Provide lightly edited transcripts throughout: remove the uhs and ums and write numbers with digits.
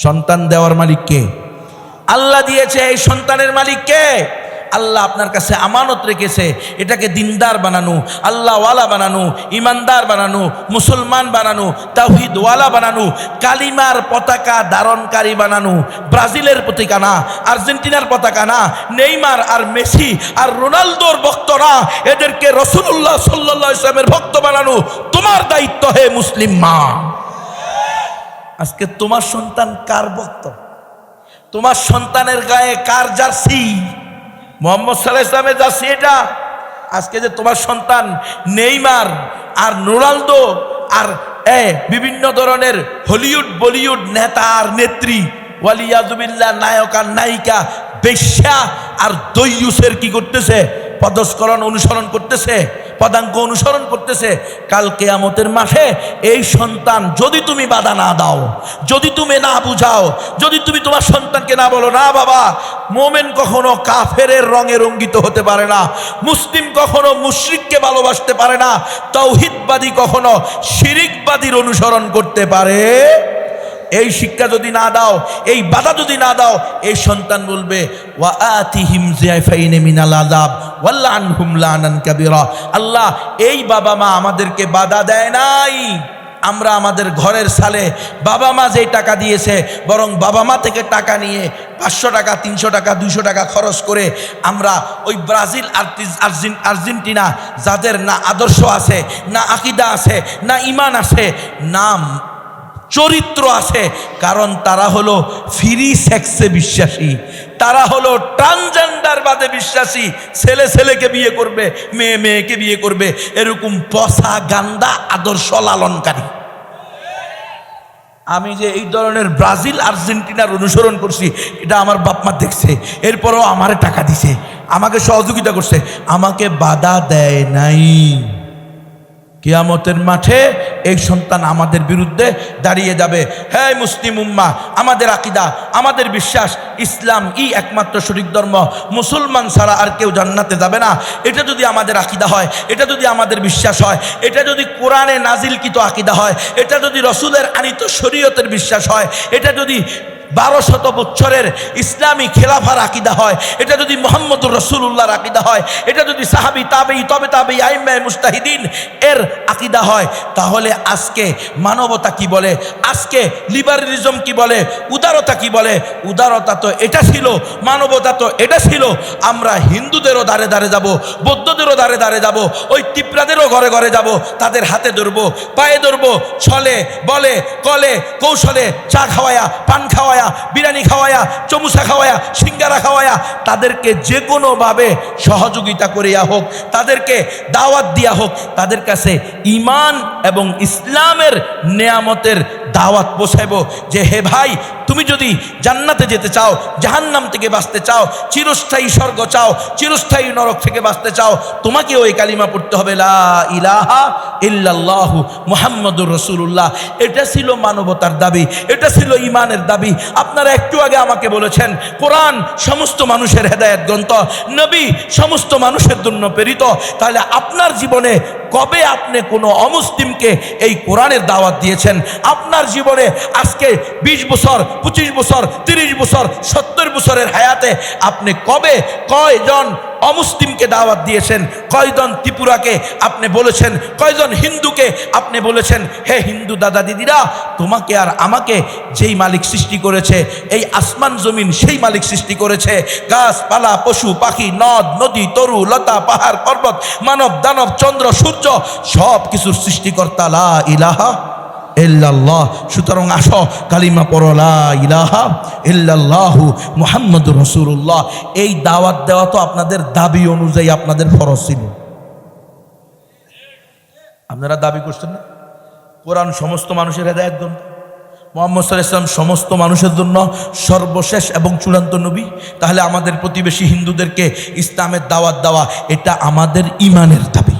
সন্তান দেওয়ার মালিক কে? আল্লাহ দিয়েছে। এই সন্তানের মালিক কে? আল্লাহ আপনার কাছে আমানত রেখেছে। এটাকে দিনদার বানানো, আল্লাহওয়ালা বানানো, ইমানদার বানানো, মুসলমান বানানো, তাওহীদওয়ালা বানানো, কালিমার পতাকা ধারণকারী বানানো। ব্রাজিলের পতাকা না, আর্জেন্টিনার পতাকা না, নেইমার আর মেসি আর রোনালদোর ভক্ত না, এদেরকে রাসূলুল্লাহ সাল্লাল্লাহু আলাইহি ওয়াসাল্লামের ভক্ত বানানো তোমার দায়িত্ব হে মুসলিম মা। আজকে তোমার সন্তান কার ভক্ত? তোমার সন্তানের গায়ে কার জার্সি? মুহাম্মদ সাল্লাল্লাহু আলাইহি ওয়াসাল্লামের জার্সি এটা। আজকে যে তোমার সন্তান নেইমার আর রোনালদো আর বিভিন্ন ধরনের হলিউড বলিউড নেতা আর নেত্রী, ওয়ালিয়াযুবিল্লাহ নায়ক আর নায়িকা, বেশ্যা আর দইয়ুসের কি করতেছে? পদস্খলন অনুসরণ করতেছে, পদাঙ্ক অনুসরণ করতেছে। কাল কিয়ামতের মাঠে এই সন্তান যদি তুমি বাধা না দাও, যদি তুমি না বুঝাও, যদি তুমি তোমার সন্তানকে না বলো, না বাবা, মোমেন কখনো কাফেরের রঙে রঙ্গিত হতে পারে না, মুসলিম কখনো মুশরিককে ভালোবাসতে পারে না, তাওহীদবাদী কখনো শিরিকবাদীর অনুসরণ করতে পারে, এই শিক্ষা যদি না দাও, এই বাধা যদি না দাও, এই সন্তান বলবে ওয়া আতিহিম যায়ফাইন মিনাল আযাব ওয়াল্লানহুম লানান কাবীরা। আল্লাহ এই বাবা মা আমাদেরকে বাধা দেয় নাই, আমরা আমাদের ঘরের সালে বাবা মা যেই টাকা দিয়েছে, বরং বাবা মা থেকে টাকা নিয়ে 500 টাকা 300 টাকা 200 টাকা খরচ করে আমরা ওই ব্রাজিল আর্জেন্টিনা, যাদের না আদর্শ আছে, না আকীদা আছে, না ঈমান আছে, নাম চরিত্র আছে, কারণ তারা হলো ফ্রি সেক্সে বিশ্বাসী, তারা হলো ট্রান্সজেন্ডারবাদে বিশ্বাসী, ছেলে ছেলেকে বিয়ে করবে, মেয়ে মেয়েকে বিয়ে করবে, এরকম পচা গান্দা আদর্শ লালনকারী। আমি যে এই ধরনের ব্রাজিল আর্জেন্টিনার অনুসরণ করছি, এটা আমার বাপ মা দেখছে, এরপরও আমারে টাকা দিছে, আমাকে সহযোগিতা করছে, আমাকে বাধা দেয় নাই। কিয়ামতের মাঠে এই সন্তান আমাদের বিরুদ্ধে দাঁড়িয়ে যাবে। হে মুসলিম উম্মাহ, আমাদের আকীদা, আমাদের বিশ্বাস, ইসলাম একমাত্র সঠিক ধর্ম, মুসলমান ছাড়া আর কেউ জান্নাতে যাবে না, এটা যদি আমাদের আকীদা হয়, এটা যদি আমাদের বিশ্বাস হয়, এটা যদি কোরআনে নাজিলকৃত আকীদা হয়, এটা যদি রাসূলের আনিত শরীয়তের বিশ্বাস হয়, এটা যদি 1200 বছরের ইসলামী খেলাফার আকীদা হয়, এটা যদি মুহাম্মদুর রাসূলুল্লাহর আকীদা হয়, এটা যদি সাহাবী তাবেঈ তবে তাবেঈ আইম্মায়ে মুজতাহিদিন এর আকীদা হয়, তাহলে আজকে মানবতা কি বলে, আজকে লিবারালিজম কি বলে, উদারতা কি বলে? উদারতা তো এটা ছিল, মানবতা তো এটা ছিল। আমরা হিন্দুদেরও দাঁড়ে দাঁড়ে যাব, বৌদ্ধদেরও দাঁড়ে দাঁড়ে যাব, ওই তিপ্রাদেরও ঘরে ঘরে যাব, তাদের হাতে ধরবো, পায়ে ধরবো, ছলে বলে কলে কৌশলে চা খাওয়ায়া, পান খাওয়ায়া, বিরিয়ানি খাওয়ায়া, চমুসা খাওয়ায়া, সিঙ্গারা খাওয়ায়া, তাদেরকে যে কোনোভাবে সহযোগিতা করিয়া হোক, তাদেরকে দাওয়াত দিয়া হোক, তাদের কাছে ঈমান এবং ইসলামের নেয়ামতের দাওয়াত পৌঁছাইব যে হে ভাই, তুমি যদি জান্নাতে যেতে চাও, জাহান্নাম থেকে বাঁচতে চাও, চিরস্থায়ী স্বর্গ চাও, চিরস্থায়ী নরক থেকে বাঁচতে চাও, তোমাকেও এই কালিমা পড়তে হবে, লা ইলাহা ইল্লাল্লাহু মুহাম্মাদুর রাসূলুল্লাহ। এটা ছিল মানবতার দাবি, এটা ছিল ঈমানের দাবি। আপনারা একটু আগে আমাকে বলেছেন কোরআন সমস্ত মানুষের হেদায়েত গ্রন্থ, নবী সমস্ত মানুষের জন্য প্রেরিত। তাহলে আপনার জীবনে কবে আপনি কোনো অমুসলিমকে এই কোরআনের দাওয়াত দিয়েছেন? আপনার জীবনে আজকে 20 বছর, 25 বছর, 30 বছর, 70 বছরের হায়াতে আপনি কবে কয়জন অমুসলিমকে দাওয়াত দিয়েছেন? কয়জন ত্রিপুরাকে আপনি বলেছেন? কয়জন হিন্দুকে আপনি বলেছেন হে হিন্দু দাদা দিদিরা, তোমাকে আর আমাকে যেই মালিক সৃষ্টি করেছে, এই আসমান জমিন সেই মালিক সৃষ্টি করেছে, গাছপালা, পশু পাখি, নদ নদী, তরু লতা, পাহাড় পর্বত, মানব দানব, চন্দ্র সূর্য, সব কিছুর সৃষ্টিকর্তা লা ইলাহা ইল্লাল্লাহ। সুতরাং আসো কালিমা পড়ো, লা ইলাহা ইল্লাল্লাহু মুহাম্মাদুর রাসূলুল্লাহ। এই দাওয়াত দেওয়া তো আপনাদের দাবি অনুযায়ী আপনাদের ফরজ ছিল। আপনারা দাবি করছেন না কোরআন সমস্ত মানুষের হেদায়েত গ্রন্থ, মুহাম্মদ সাল্লাল্লাহু আলাইহি ওয়াসাল্লাম সমস্ত মানুষের জন্য সর্বশেষ এবং চূড়ান্ত নবী। তাহলে আমাদের প্রতিবেশী হিন্দুদেরকে ইসলামের দাওয়াত দেওয়া, এটা আমাদের ঈমানের দাবি,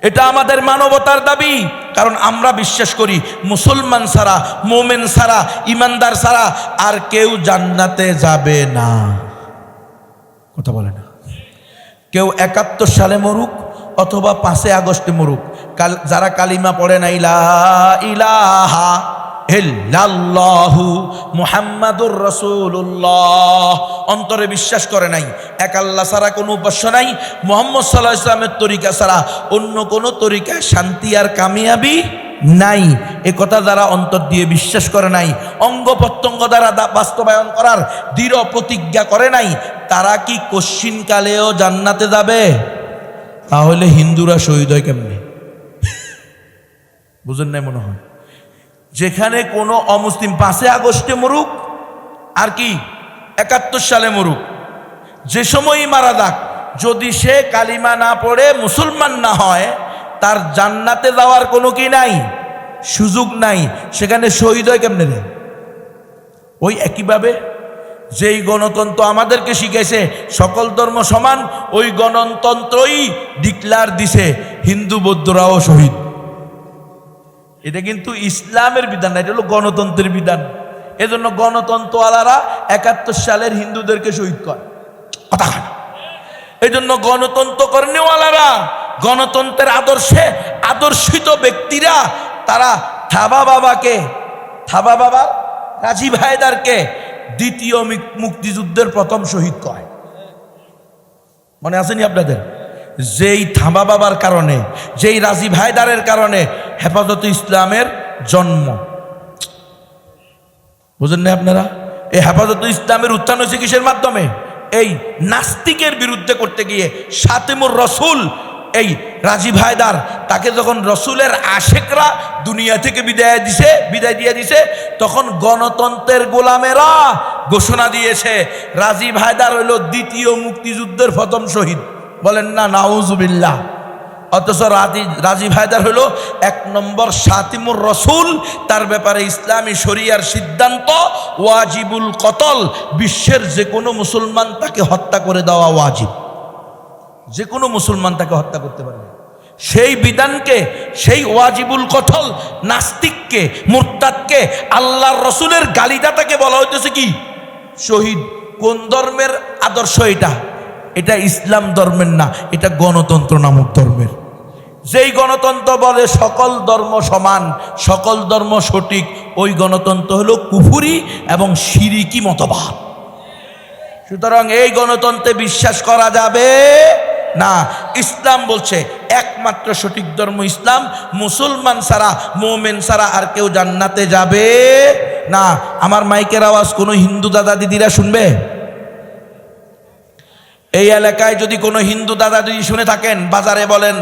এটা আমাদের মানবতার দাবি। কারণ আমরা বিশ্বাস করি মুসলমান ছাড়া, মোমেন ছাড়া, ইমানদার ছাড়া আর কেউ জান্নাতে যাবে না। কথা বলে না কেউ 71 সালে মরুক অথবা 5 আগস্টে মরুক, যারা কালিমা পড়ে না ইলা ইলাহা ইল্লাল্লাহু মুহাম্মাদুর রাসূলুল্লাহ। অন্তরে বিশ্বাস করে নাই এক আল্লাহ ছাড়া কোনো উপাস্য নাই, মুহাম্মদ সাল্লাল্লাহু আলাইহি ওয়াসাল্লামের তরিকা ছাড়া অন্য কোনো তরিকায় শান্তি আর কামিয়াবি নাই। এ কথা যারা অন্তর দিয়ে বিশ্বাস করে নাই, অঙ্গ প্রত্যঙ্গ দ্বারা বাস্তবায়ন করার দৃঢ় প্রতিজ্ঞা করে নাই, তারা কি কশ্চিনকালেও জান্নাতে যাবে? তাহলে হিন্দুরা শহীদ হয় কেমনে? বুঝেন নাই মনে হয়। যেখানে কোনো অমুসলিম 5 আগস্টে মরুক আর কি 71 সালে মরুক, যে সময়ই মারা যাক, যদি সে কালিমা না পড়ে মুসলমান না হয়, তার জান্নাতে যাওয়ার কোনো কি নাই, সুযোগ নাই। সেখানে শহীদ হয় কেমনে রে? ওই একইভাবে যেই গণতন্ত্র আমাদেরকে শিখেছে সকল ধর্ম সমান, ওই গণতন্ত্রই ডিক্লার দিছে হিন্দু বৌদ্ধরাও শহীদ। এটা কিন্তু ইসলামের বিধান না, এটা হলো গণতন্ত্রের বিধান। এজন্য গণতন্ত্রওয়ালারা 71 সালের হিন্দুদেরকে শহীদ করে কথা। এই জন্য গণতন্ত্র কর্মীওয়ালারা, গণতন্ত্রের আদর্শে আদর্শিত ব্যক্তিরা, তারা থাবা বাবা রাজীব হায়দারকে দ্বিতীয় মুক্তিযুদ্ধের প্রথম শহীদ করে। মনে আসেনি আপনাদের? যেই থাবা বাবার কারণে, যেই রাজীব হায়দারের কারণে হেফাজতে ইসলামের জন্ম। বুঝেন না আপনারা? এই হেফাজতে ইসলামের উত্থান হয়েছে কিসের মাধ্যমে? এই নাস্তিকের বিরুদ্ধে করতে গিয়ে শাতিমুর রসুল, এই রাজীব হায়দার, তাকে যখন রসুলের আশেকরা দুনিয়া থেকে বিদায় দিয়ে দিছে, তখন গণতন্ত্রের গোলামেরা ঘোষণা দিয়েছে রাজীব হায়দার হইল দ্বিতীয় মুক্তিযুদ্ধের প্রথম শহীদ। বলেন না নাউজুবিল্লাহ। অথচ রাজীব হায়দার হলো 1 নম্বর শাতিমুর রসুল। তার ব্যাপারে ইসলামী শরিয়ার সিদ্ধান্ত ওয়াজিবুল কতল। বিশ্বের যে কোনো মুসলমান তাকে হত্যা করে দেওয়া ওয়াজিব, যে কোনো মুসলমান তাকে হত্যা করতে পারবে। সেই বিধানকে, সেই ওয়াজিবুল কতল নাস্তিককে, মুরতাদকে, আল্লাহর রসুলের গালিদাতাকে বলা হইতেছে কি শহীদ। কোন ধর্মের আদর্শ এটা? এটা ইসলাম ধর্মের না, এটা গণতন্ত্র নামক ধর্মের। যেই গণতন্ত্র বলে সকল ধর্ম সমান, সকল ধর্ম সঠিক, ওই গণতন্ত্র হলো কুফুরি এবং শিরিকি মতবাদ। সুতরাং এই গণতন্ত্রে বিশ্বাস করা যাবে না। ইসলাম বলছে একমাত্র সঠিক ধর্ম ইসলাম, মুসলমান ছাড়া, মুমিন ছাড়া আর কেউ জান্নাতে যাবে না। আমার মাইকের আওয়াজ কোনো হিন্দু দাদা দিদিরা শুনবে? এই এলাকায় যদি কোনো হিন্দু দাদা দিদি শুনে থাকেন, বাজারে বলেন,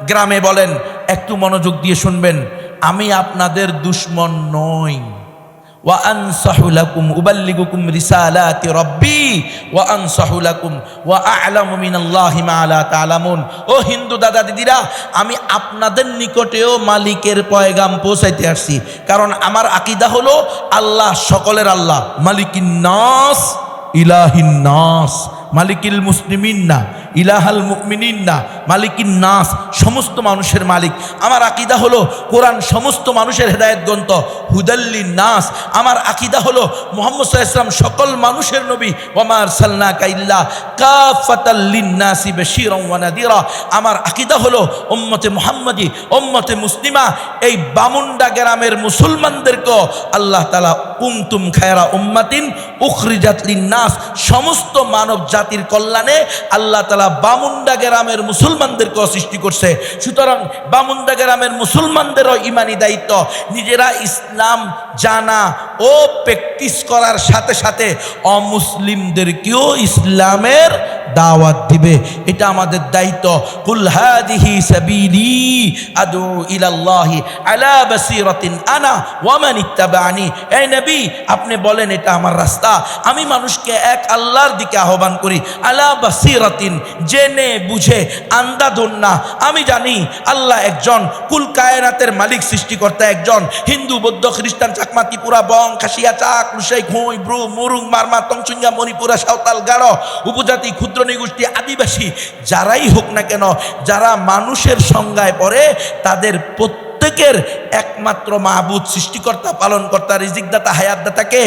গ্রামে বলেন, একটু মনোযোগ দিয়ে শুনবেন। আমি আপনাদের দুশ্মন নই। ওয়া আনসাহু লাকুম উবাল্লিগুকুম রিসালাতি রাব্বি ওয়া আনসাহু লাকুম ওয়া আ'লামু মিনাল্লাহি মা লা তা'লামুন। ও হিন্দু দাদা দিদিরা, আমি আপনাদের নিকটেও মালিকের পয়গাম পৌঁছাইতে আসছি। কারণ আমার আকীদা হলো আল্লাহ সকলের আল্লাহ, মালিকিন নাস ইলাহিন নাস, মালিকিল মুসলিমিন না, ইলাহাল মুমিনিন না, মালিকিন নাস, সমস্ত মানুষের মালিক। আমার আকীদা হলো কোরআন সমস্ত মানুষের হেদায়েত গ্রন্থ, হুদাল্লিন নাস। আমার আকীদা হলো মুহাম্মদ সাল্লাল্লাহু আলাইহি ওয়াসাল্লাম সকল মানুষের নবী, ওয়া মা আরসালনাকা ইল্লা কাফাতাল লিন-নাসি বাশীরান ওয়া নাযীরা। আমার আকীদা হলো উম্মতে মুহাম্মাদি, উম্মতে মুসলিমা, এই বামুন্ডা গ্রামের মুসলমানদেরকে আল্লাহ তাআলা কুনতুম খায়রা উম্মাতিন উখরিজাত লিন-নাস, সমস্ত মানব জাতির কল্যাণে আল্লাহ তাআলা বামুন্ডা গ্রামের মুসলমানদেরকে সৃষ্টি করছে। সুতরাং বামুন্ডা গ্রামের মুসলমানদেরও ইমানি দায়িত্ব নিজেরা ইসলাম জানা ও প্র্যাকটিস করার সাথে সাথে অমুসলিমদেরকেও ইসলামের দাওয়াত দিবে। এটা আমাদের দায়িত্ব। কুল হাদিহি সাবিলি আদু ইলাল্লাহি আলা বাসীরাতিন আনা ওয়া মান ইত্তাবা'নি। এই নবী, আপনি বলেন এটা আমার রাস্তা, আমি মানুষকে এক আল্লাহর দিকে আহ্বান করি। আলা বাসীরাতিন, জেনে বুঝে, আন্ধাধুন না। আমি জানি আল্লাহ একজন, কুল কায়নাতের মালিক, সৃষ্টিকর্তা একজন। হিন্দু, বৌদ্ধ, খ্রিস্টান, চাকমা, ত্রিপুরা, বং, খাসিয়া, চাক, লুসাই, ঘুই, ব্রু, মুরুং, মারমা, তংচুঙ্গা, মণিপুরা, সাঁওতাল, গারো, উপজাতি, ক্ষুদ্র নিগোষ্ঠী, আদিবাসী, যারাই হোক না কেন, যারা মানুষের সংজ্ঞায় পড়ে, তাদের প্রত্যেকের একমাত্র মাহবুদ, সৃষ্টিকর্তা, পালনকর্তা, রিজিকদাতা, হায়াতদাতা কে?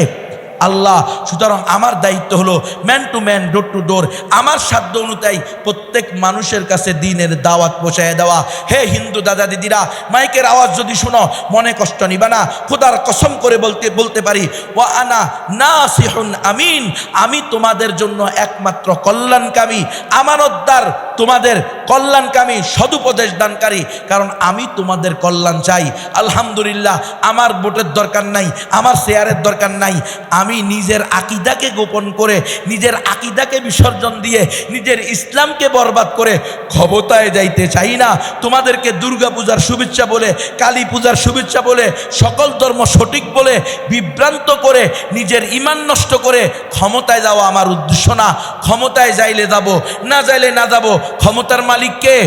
আল্লাহ। সুতরাং আমার দায়িত্ব হলো man to man, door to door, আমার সাধ্য অনুযায়ী প্রত্যেক মানুষের কাছে দ্বীনের দাওয়াত পৌঁছায় দেওয়া। হে হিন্দু দাদা দিদিরা, মাইকের আওয়াজ যদি শুনো মনে কষ্ট নিবা না। খোদার কসম করে বলতে পারি, ওয়া আনা নাসিহুন আমিন, আমি তোমাদের জন্য একমাত্র কল্যাণকামী, আমানতদার, তোমাদের কল্যাণকামী, সদুপদেশ দানকারী। কারণ আমি তোমাদের কল্যাণ চাই। আলহামদুলিল্লাহ, আমার ভোটের দরকার নাই, আমার শেয়ারের দরকার নাই। আমি নিজের আকীদাকে গোপন করে, নিজের আকীদাকে বিসর্জন দিয়ে, নিজের ইসলামকে বরবাদ করে ক্ষমতায় যাইতে চাই না। তোমাদেরকে দুর্গা পূজার শুভেচ্ছা বলে, কালী পূজার শুভেচ্ছা বলে, সকল ধর্ম সঠিক বলে বিভ্রান্ত করে, নিজের ঈমান নষ্ট করে ক্ষমতায় যাওয়া আমার উদ্দেশ্য না। ক্ষমতায় যাইলে যাব, না যাইলে না যাব, ক্ষমতার মালিক কে?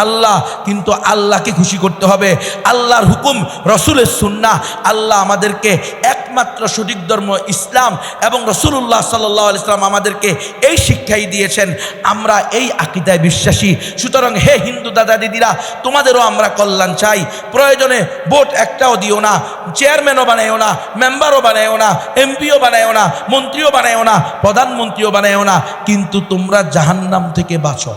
আল্লাহ। কিন্তু আল্লাহকে খুশি করতে হবে, আল্লাহর হুকুম, রসুলের সুন্নাহ। আল্লাহ আমাদেরকে একমাত্র সঠিক ধর্ম ইসলাম এবং রসুল্লাহ সাল্লাল্লাহু আলাইহি ওয়াসাল্লাম আমাদেরকে এই শিক্ষাই দিয়েছেন। আমরা এই আকীদায় বিশ্বাসী। সুতরাং হে হিন্দু দাদা দিদিরা, তোমাদেরও আমরা কল্যাণ চাই। প্রয়োজনে ভোট একটাও দিও না, চেয়ারম্যানও বানাইও না, মেম্বারও বানাইও না, এমপিও বানাইও না, মন্ত্রীও বানাইও না, প্রধানমন্ত্রীও বানাইও না, কিন্তু তোমরা জাহান্নাম থেকে বাঁচো।